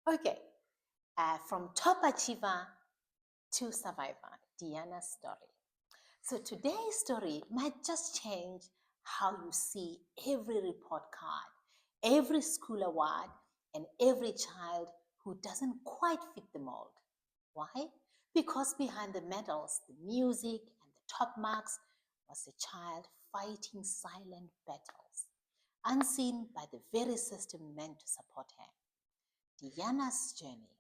Okay, from top achiever to survivor, Diyana's story. So today's story might just change how you see every report card, every school award, and every child who doesn't quite fit the mold. Why? Because behind the medals, the music, and the top marks was a child fighting silent battles, unseen by the very system meant to support her. Diana's journey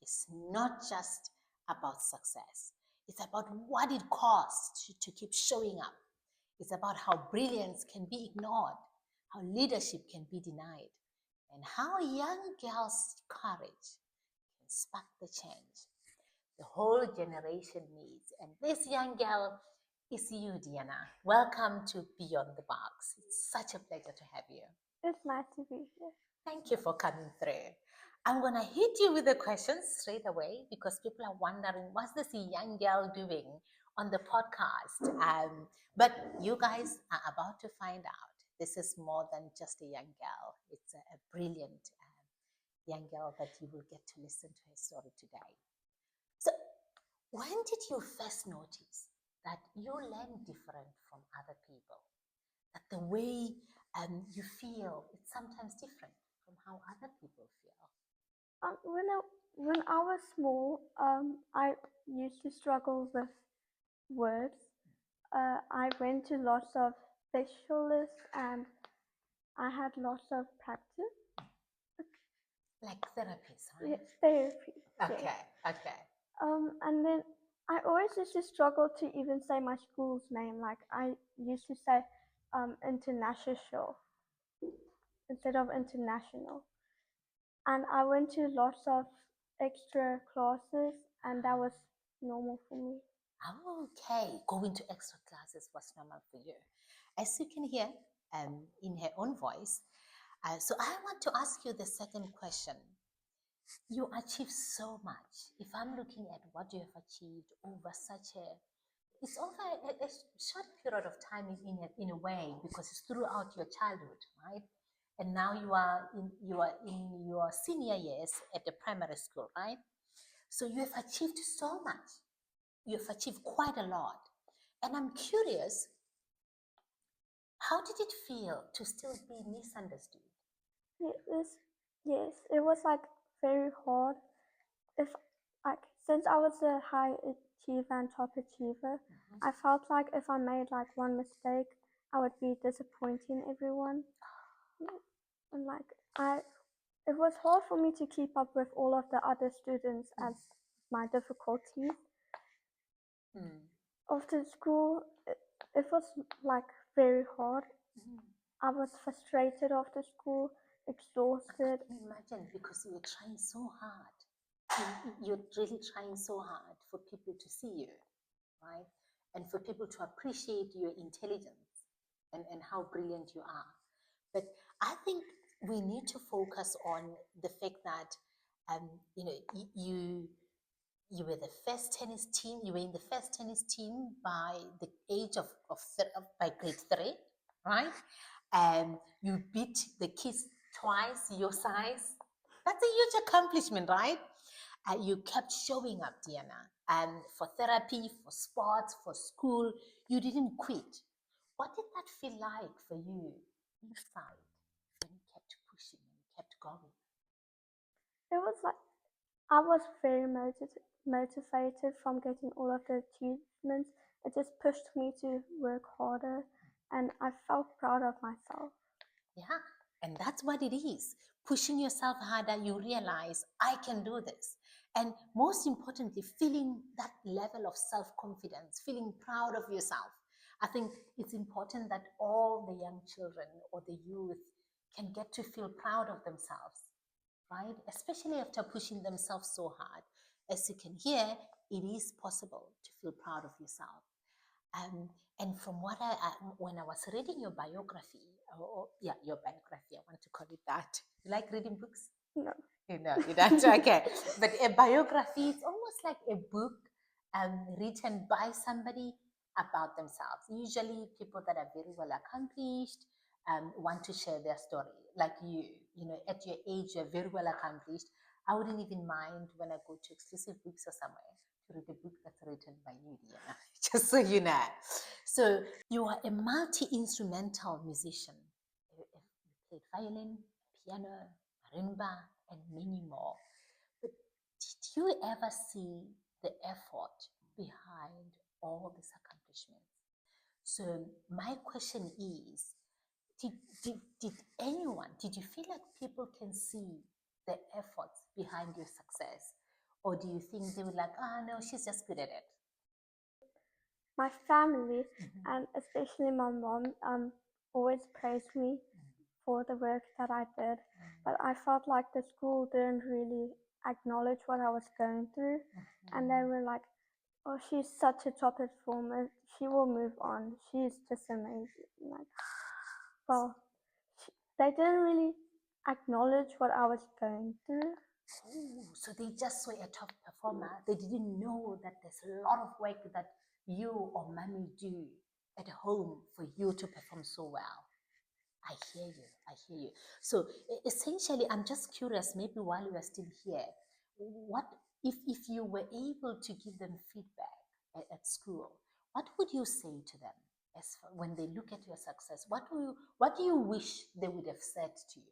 is not just about success. It's about what it costs to keep showing up. It's about how brilliance can be ignored, how leadership can be denied, and how a young girl's courage can spark the change the whole generation needs. And this young girl is you, Diyana. Welcome to Beyond the Box. It's such a pleasure to have you. It's nice to be here. Thank you for coming through. I'm going to hit you with the questions straight away because people are wondering what's this young girl doing on the podcast? But you guys are about to find out. This is more than just a young girl. It's a brilliant young girl that you will get to listen to her story today. So, when did you first notice that you learn different from other people? That the way you feel is sometimes different from how other people feel? When I was small, I used to struggle with words. I went to lots of specialists and I had lots of practice. Like therapies, right? Yes, therapy. Okay, Yes. okay. And then I always used to struggle to even say my school's name. Like I used to say international instead of international. And I went to lots of extra classes, and that was normal for me. Okay, going to extra classes was normal for you. As you can hear in her own voice. So I want to ask you the second question. You achieved so much. If I'm looking at what you have achieved over such a, it's over a short period of time in a way because it's throughout your childhood, right? And now you are in your senior years at the primary school, right? So you have achieved so much. You have achieved quite a lot. And I'm curious, how did it feel to still be misunderstood? Yes, it was like very hard. If like since I was a high achiever and top achiever, I felt like if I made like one mistake, I would be disappointing everyone. And like it was hard for me to keep up with all of the other students as my difficulties. After school, it was like very hard. I was frustrated after school, exhausted. Can you imagine? Because you were trying so hard. You're really trying so hard for people to see you, right? And for people to appreciate your intelligence and how brilliant you are. But I think we need to focus on the fact that, you know, you were the first tennis team. You were in the first tennis team by the age of by grade 3, right? And you beat the kids twice your size. That's a huge accomplishment, right? You kept showing up, Diyana, and for therapy, for sports, for school. You didn't quit. What did that feel like for you inside when you kept pushing and you kept going? It was like I was very motivated from getting all of the achievements. It just pushed me to work harder, and I felt proud of myself. Yeah, and that's what it is. Pushing yourself harder, you realize I can do this. And most importantly, feeling that level of self confidence, feeling proud of yourself. I think it's important that all the young children or the youth can get to feel proud of themselves, right? Especially after pushing themselves so hard. As you can hear, it is possible to feel proud of yourself. And from what when I was reading your biography, yeah, your biography, I want to call it that. You like reading books? No. You know, you don't. Okay. But a biography, it's almost like a book written by somebody about themselves. Usually people that are very well accomplished want to share their story. Like you know, at your age, you're very well accomplished. I wouldn't even mind when I go to exclusive books or somewhere to read a book that's written by you, Diyana, just so you know. So you are a multi-instrumental musician. You played violin, piano, marimba, and many more. But did you ever see the effort behind all these accomplishments? So my question is, did anyone, did you feel like people can see the efforts behind your success? Or do you think they were like, no, she's just good at it? My family, and especially my mom, always praised me for the work that I did. But I felt like the school didn't really acknowledge what I was going through. And they were like, oh, she's such a top performer. She will move on. She's just amazing. Like, well, they didn't really acknowledge what I was going through. Oh, so they just saw a top performer. They didn't know that there's a lot of work that you or mommy do at home for you to perform so well. I hear you. I hear you. So essentially, I'm just curious, maybe while you are still here, what if you were able to give them feedback at school, what would you say to them as when they look at your success? What do you wish they would have said to you?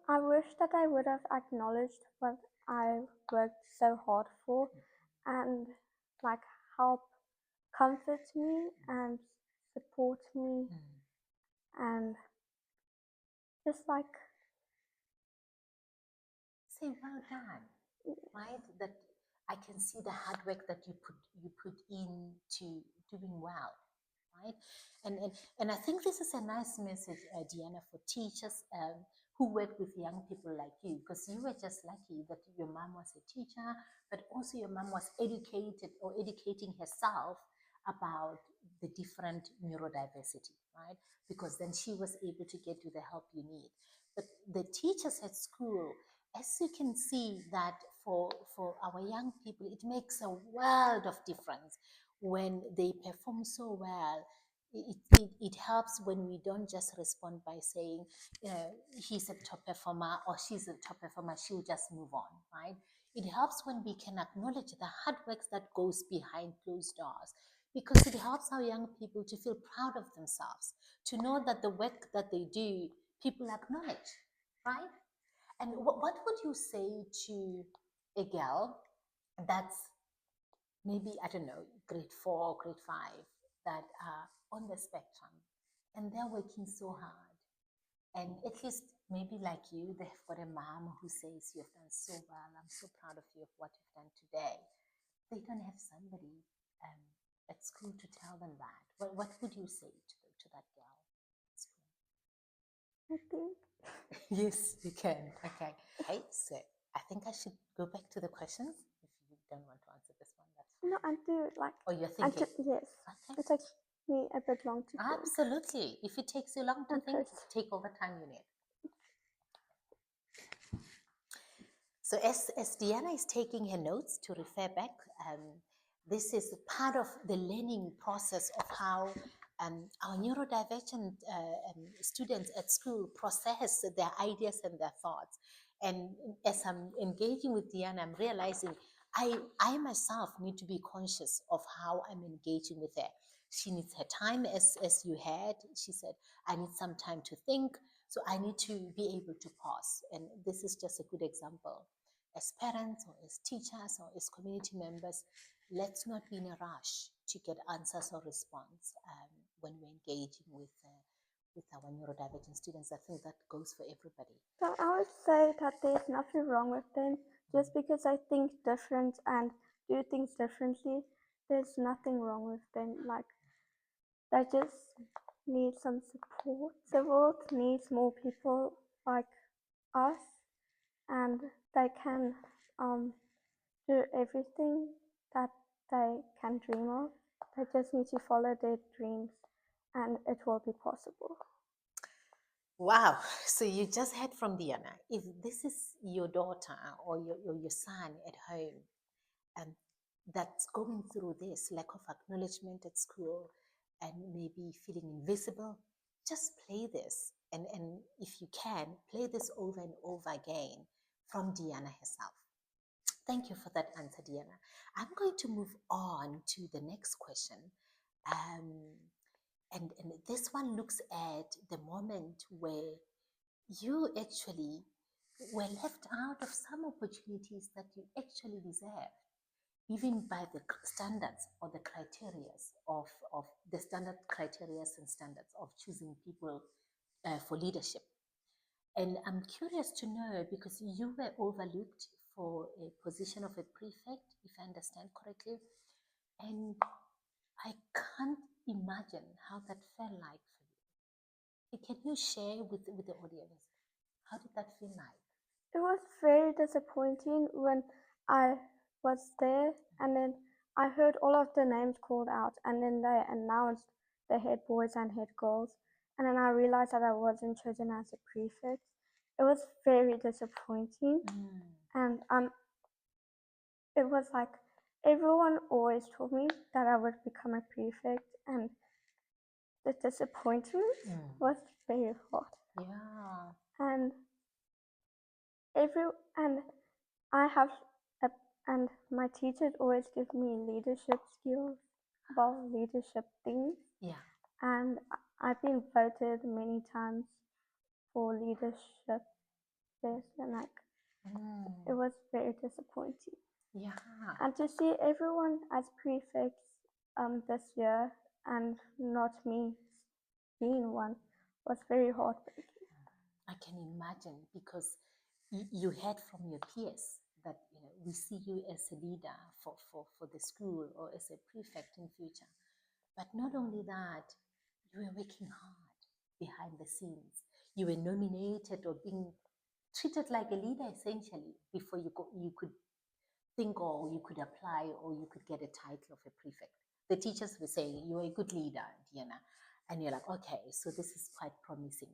I wish that I would have acknowledged what I worked so hard for and like help comfort me and support me and just like say well done, right? That I can see the hard work that you put into doing well, right? And I think this is a nice message, Diyana, for teachers who work with young people like you, because you were just lucky that your mom was a teacher, but also your mom was educated or educating herself about the different neurodiversity, right? Because then she was able to get you the help you need. But the teachers at school, as you can see, that for our young people, it makes a world of difference when they perform so well. It helps when we don't just respond by saying, he's a top performer or she's a top performer, she'll just move on, right? It helps when we can acknowledge the hard work that goes behind closed doors, because it helps our young people to feel proud of themselves, to know that the work that they do, people acknowledge, right? And what would you say to a girl that's maybe, I don't know, grade 4, grade 5, that are on the spectrum and they're working so hard? And at least maybe like you, they've got a mom who says, you've done so well, I'm so proud of you of what you've done today. They don't have somebody at school to tell them that. What would you say to that girl at school? I think. Yes, you can. Okay. Okay, so I think I should go back to the questions. If you don't want to answer this one, that's fine. No, I do like. Oh, you're thinking? Yes. Okay. It takes me a bit long to think. Absolutely. If it takes you long to think, take all the time you need. So as Diyana is taking her notes to refer back, this is part of the learning process of how our neurodivergent students at school process their ideas and their thoughts. And as I'm engaging with Diyana, I'm realizing I myself need to be conscious of how I'm engaging with her. She needs her time, as you heard. She said, I need some time to think. So I need to be able to pause. And this is just a good example. As parents or as teachers or as community members, let's not be in a rush to get answers or response when we're engaging with our neurodivergent students. I think that goes for everybody. So I would say that there's nothing wrong with them. Just because I think different and do things differently, there's nothing wrong with them. Like, they just need some support. The world needs more people like us, and they can do everything that they can dream of. They just need to follow their dreams, and it will be possible. Wow. So you just heard from Diyana. If this is your daughter or your son at home that's going through this lack of acknowledgement at school and maybe feeling invisible, just play this. And if you can, play this over and over again from Diyana herself. Thank you for that answer, Diyana. I'm going to move on to the next question. And this one looks at the moment where you actually were left out of some opportunities that you actually deserve, even by the standards or the criteria of the standard criteria and standards of choosing people for leadership. And I'm curious to know, because you were overlooked for a position of a prefect, if I understand correctly, and I can't imagine how that felt like for you. Can you share with the audience, how did that feel like? It was very disappointing when I was there and then I heard all of the names called out and then they announced the head boys and head girls, and then I realized that I wasn't chosen as a prefect. It was very disappointing. And it was like everyone always told me that I would become a prefect, and the disappointment was very hard. Yeah. And and my teachers always give me leadership skills, about leadership things. Yeah. And I've been voted many times for leadership this, and it was very disappointing. Yeah. And to see everyone as prefects this year and not me being one was very heartbreaking. I can imagine, because you heard from your peers that we see you as a leader for the school or as a prefect in future. But not only that, you were working hard behind the scenes. You were nominated or being treated like a leader essentially before you could think, or you could apply, or you could get a title of a prefect. The teachers were saying, you're a good leader, Diyana. And you're like, okay, so this is quite promising.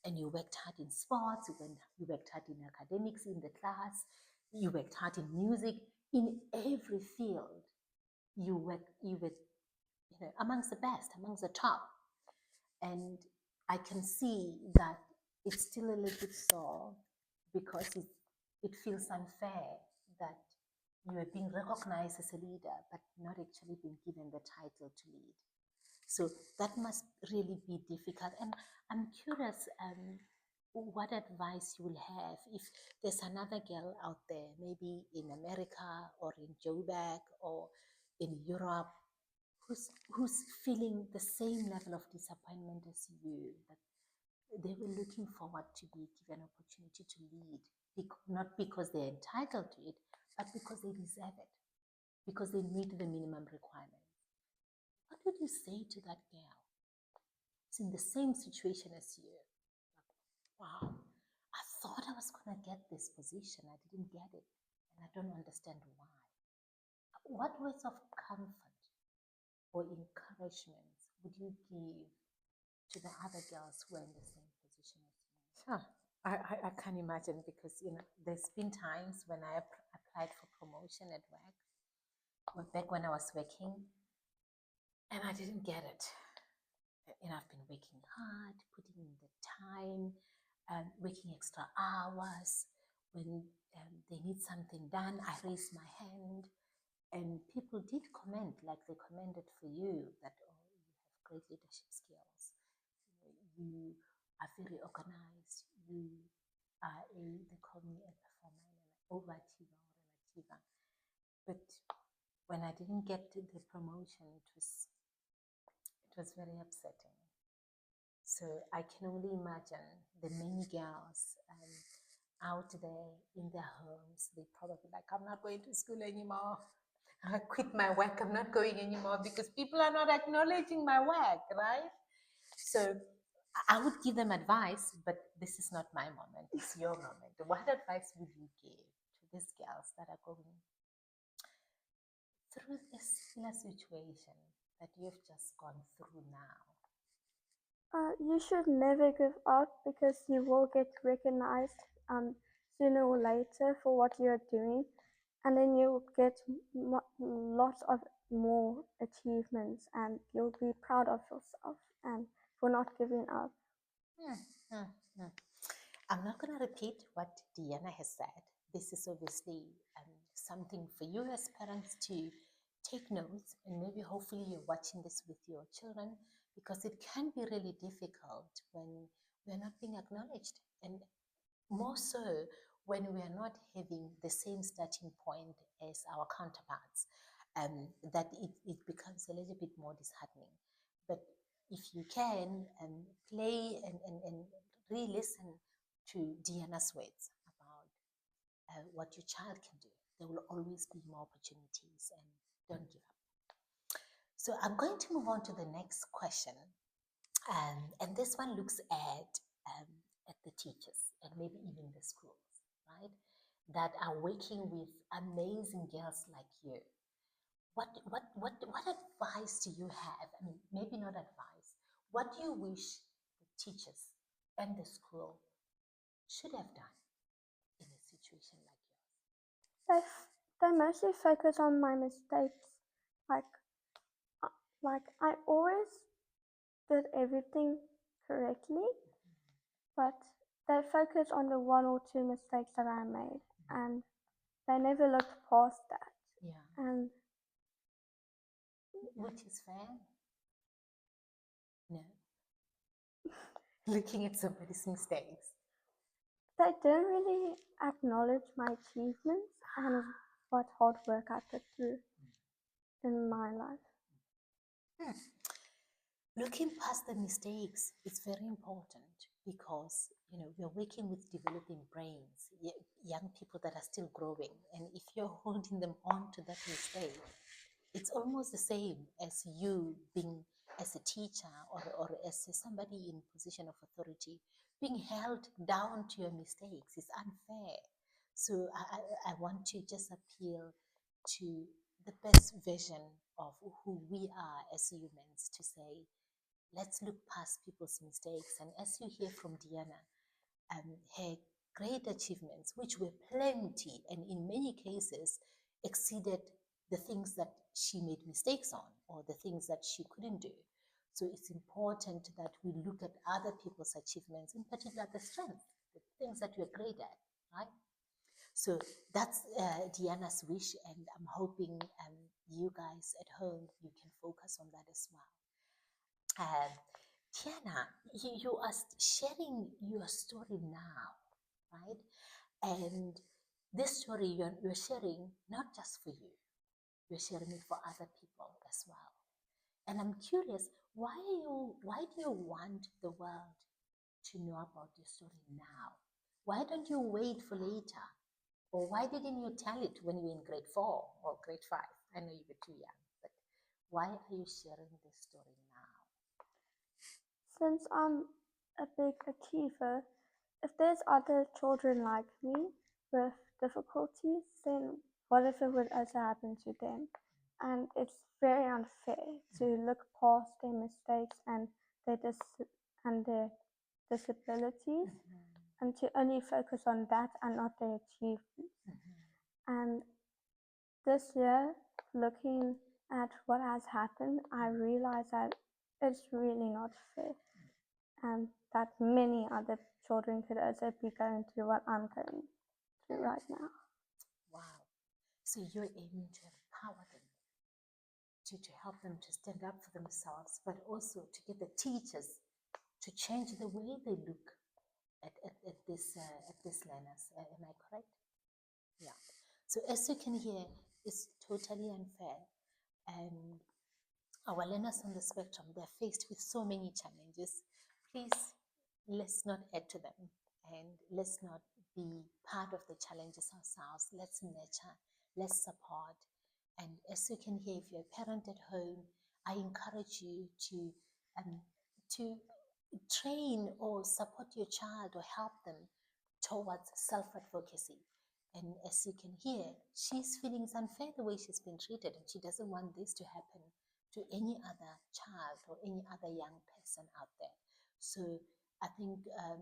And you worked hard in sports, you worked hard in academics, in the class, you worked hard in music, in every field. You were amongst the best, amongst the top. And I can see that it's still a little bit sore, because it feels unfair that you are being recognized as a leader, but not actually being given the title to lead. So that must really be difficult. And I'm curious what advice you will have if there's another girl out there, maybe in America or in Joburg or in Europe, who's feeling the same level of disappointment as you, that they were looking forward to be given opportunity to lead, not because they're entitled to it, but because they deserve it, because they meet the minimum requirements. What would you say to that girl? It's in the same situation as you. Wow, I thought I was going to get this position. I didn't get it, and I don't understand why. What words of comfort or encouragement would you give to the other girls who are in the same position as you? Sure. I can imagine, because there's been times when I applied for promotion at work, back when I was working, and I didn't get it. I've been working hard, putting in the time, working extra hours. When they need something done, I raise my hand, and people did comment, like they commended for you, that, oh, you have great leadership skills. You are very organized. You are they call me a performer, and an overachiever or an achiever. But when I didn't get the promotion, it was very upsetting. So I can only imagine the many girls out there in their homes. They probably like, I'm not going to school anymore. I quit my work. I'm not going anymore because people are not acknowledging my work, right? So I would give them advice, but this is not my moment. It's your moment. What advice would you give to these girls that are going through a similar situation that you've just gone through now? You should never give up, because you will get recognized sooner or later for what you're doing, and then you'll get lots of more achievements, and you'll be proud of yourself and for not giving up. I'm not going to repeat what Diyana has said. this is obviously something for you as parents to take notes, and maybe hopefully you're watching this with your children, because it can be really difficult when we're not being acknowledged, and more so when we are not having the same starting point as our counterparts, that it becomes a little bit more disheartening. But if you can play and re-listen to Diyana's words about what your child can do, there will always be more opportunities, and don't give up. So I'm going to move on to the next question. And this one looks at the teachers and maybe even the schools, right, that are working with amazing girls like you. What advice do you have? I mean, maybe not advice. What do you wish the teachers and the school should have done in a situation like yours? They mostly focus on my mistakes. Like I always did everything correctly, but they focus on the one or two mistakes that I made, and they never looked past that. Yeah. And which is fair? No. Looking at somebody's mistakes. They didn't really acknowledge my achievements and what hard work I put through in my life. Looking past the mistakes is very important, because we're working with developing brains, young people that are still growing, and if you're holding them on to that mistake, it's almost the same as you being, as a teacher or as somebody in position of authority, being held down to your mistakes. It's unfair. So I want to just appeal to the best version of who we are as humans, to say, let's look past people's mistakes. And as you hear from Diyana, her great achievements, which were plenty, and in many cases exceeded the things that she made mistakes on, or the things that she couldn't do. So it's important that we look at other people's achievements, in particular the strengths, the things that we're great at, right? So that's Diyana's wish, and I'm hoping you guys at home, you can focus on that as well. Diyana, you are sharing your story now, right? And this story you're sharing not just for you, you're sharing it for other people as well. And I'm curious, why do you want the world to know about your story now? Why don't you wait for later? Or why didn't you tell it when you were in grade 4 or grade 5? I know you were too young, but why are you sharing this story now? Since I'm a big achiever, if there's other children like me with difficulties, then what if it would also happen to them? And it's very unfair to look past their mistakes and their disabilities, and to only focus on that and not their achievements. And this year, looking at what has happened, I realize that it's really not fair, and that many other children could also be going through what I'm going through right now. Wow. So you're aiming to empower them, to help them to stand up for themselves, but also to get the teachers to change the way they look at this learners. Am I correct? Yeah. So as you can hear, it's totally unfair. And our learners on the spectrum, they're faced with so many challenges. Please, let's not add to them, and let's not be part of the challenges ourselves. Let's nurture, let's support. And as you can hear, if you're a parent at home, I encourage you to train or support your child or help them towards self-advocacy. And as you can hear, she's feeling it's unfair the way she's been treated, and she doesn't want this to happen to any other child or any other young person out there. So I think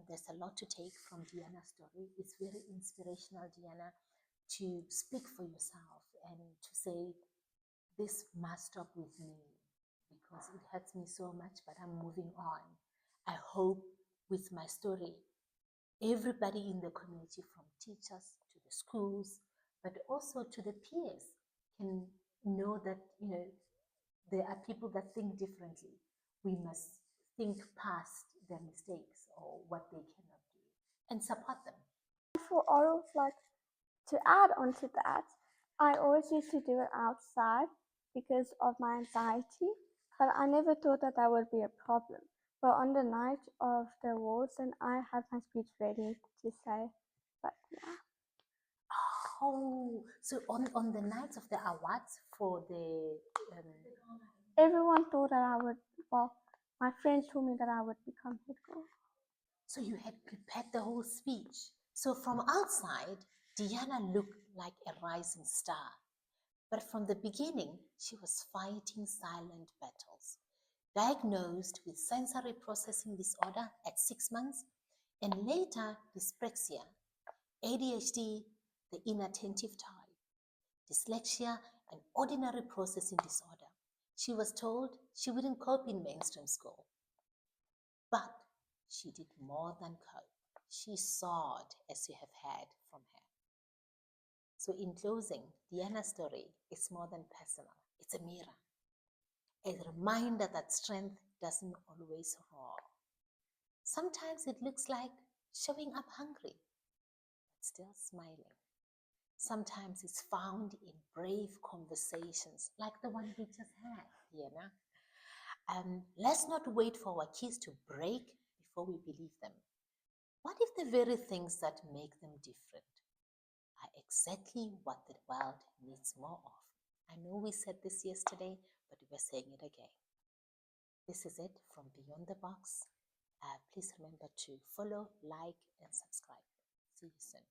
there's a lot to take from Diyana's story. It's very inspirational, Diyana, to speak for yourself and to say, this must stop with me, because it hurts me so much, but I'm moving on. I hope with my story, everybody in the community, from teachers to the schools, but also to the peers, can know that, there are people that think differently. We must think past their mistakes or what they cannot do and support them. For orals, like to add on to that, I always used to do it outside because of my anxiety, but I never thought that that would be a problem. But on the night of the awards, and I had my speech ready to say, but yeah. Oh, so on the nights of the awards for the everyone thought that I would, well, my friends told me that I would become head girl. So you had prepared the whole speech. So from outside, Diyana looked like a rising star. But from the beginning, she was fighting silent battles. Diagnosed with sensory processing disorder at 6 months, and later dyspraxia, ADHD, the inattentive type, dyslexia, and ordinary processing disorder. She was told she wouldn't cope in mainstream school. But she did more than cope. She soared, as you have heard from her. So in closing, Diyana's story is more than personal. It's a mirror, a reminder that strength doesn't always roar. Sometimes it looks like showing up hungry, but still smiling. Sometimes it's found in brave conversations like the one we just had, Diyana. Let's not wait for our kids to break before we believe them. What if the very things that make them different are exactly what the world needs more of? I know we said this yesterday, but we're saying it again. This is it from Beyond the Box. Please remember to follow, like, and subscribe. See you soon.